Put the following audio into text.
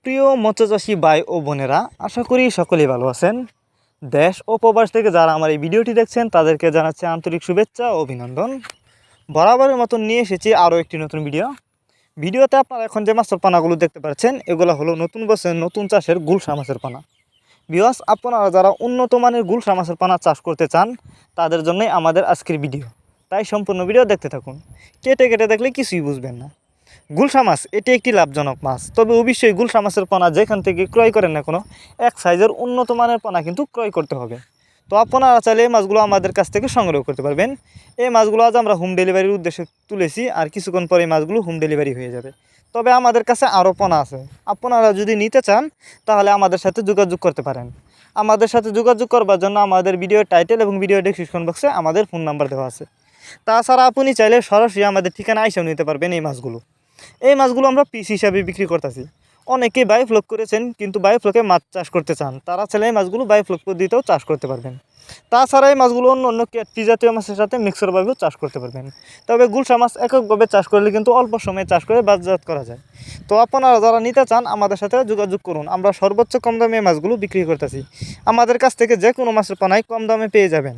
প্রিয় মৎস্যচাষী ভাই ও বোনেরা, আশা করি সকলেই ভালো আছেন। দেশ ও প্রবাস থেকে যারা আমার এই ভিডিওটি দেখছেন তাদেরকে জানাচ্ছি আন্তরিক শুভেচ্ছা ও অভিনন্দন। বরাবরের মতন নিয়ে এসেছি আরও একটি নতুন ভিডিওতে আপনারা এখন যে মাছের পানাগুলো দেখতে পাচ্ছেন এগুলো হলো নতুন বছরের নতুন চাষের গুলশা মাছের পানা। ভিউয়ার্স, আপনারা যারা উন্নত মানের গুলশা মাছের পানা চাষ করতে চান তাদের জন্যই আমাদের আজকের ভিডিও, তাই সম্পূর্ণ ভিডিও দেখতে থাকুন। কেটে কেটে দেখলে কিছুই বুঝবেন না। গুলশা মাছ এটি একটি লাভজনক মাছ, তবে অবশ্যই গুলশা মাছের পোনা যেখান থেকে ক্রয় করেন না কোনো এক সাইজের উন্নত মানের পোনা কিন্তু ক্রয় করতে হবে। তো আপনারা চাইলে এই মাছগুলো আমাদের কাছ থেকে সংগ্রহ করতে পারবেন। এই মাছগুলো আজ আমরা হোম ডেলিভারির উদ্দেশ্যে তুলেছি, আর কিছুক্ষণ পরে এই মাছগুলো হোম ডেলিভারি হয়ে যাবে। তবে আমাদের কাছে আরও পোনা আছে, আপনারা যদি নিতে চান তাহলে আমাদের সাথে যোগাযোগ করতে পারেন। আমাদের সাথে যোগাযোগ করবার জন্য আমাদের ভিডিও টাইটেল এবং ভিডিও ডেসক্রিপশন বক্সে আমাদের ফোন নাম্বার দেওয়া আছে। তাছাড়া আপনি চাইলে সরাসরি আমাদের ঠিকানা এসেও নিতে পারবেন। এই মাছগুলো আমরা পিস হিসাবে বিক্রি করতেছি। অনেকেই বায়োফ্লক করেছেন কিন্তু বায়োফ্লকে মাছ চাষ করতে চান, তারা চাইলে এই মাছগুলো বায়োফ্লক পদ্ধতিতেও চাষ করতে পারবেন। তাছাড়া এই মাছগুলো অন্য অন্য ক্যাটফিশ জাতীয় মাছের সাথে মিক্সরভাবেও চাষ করতে পারবেন। তবে গুলশা মাছ এককভাবে চাষ করলে কিন্তু অল্প সময়ে চাষ করে বাজারজাত করা যায়। তো আপনারা যারা নিতে চান আমাদের সাথে যোগাযোগ করুন। আমরা সর্বোচ্চ কম দামে মাছগুলো বিক্রি করতেছি। আমাদের কাছ থেকে যে কোনো মাছের পানায় কম দামে পেয়ে যাবেন।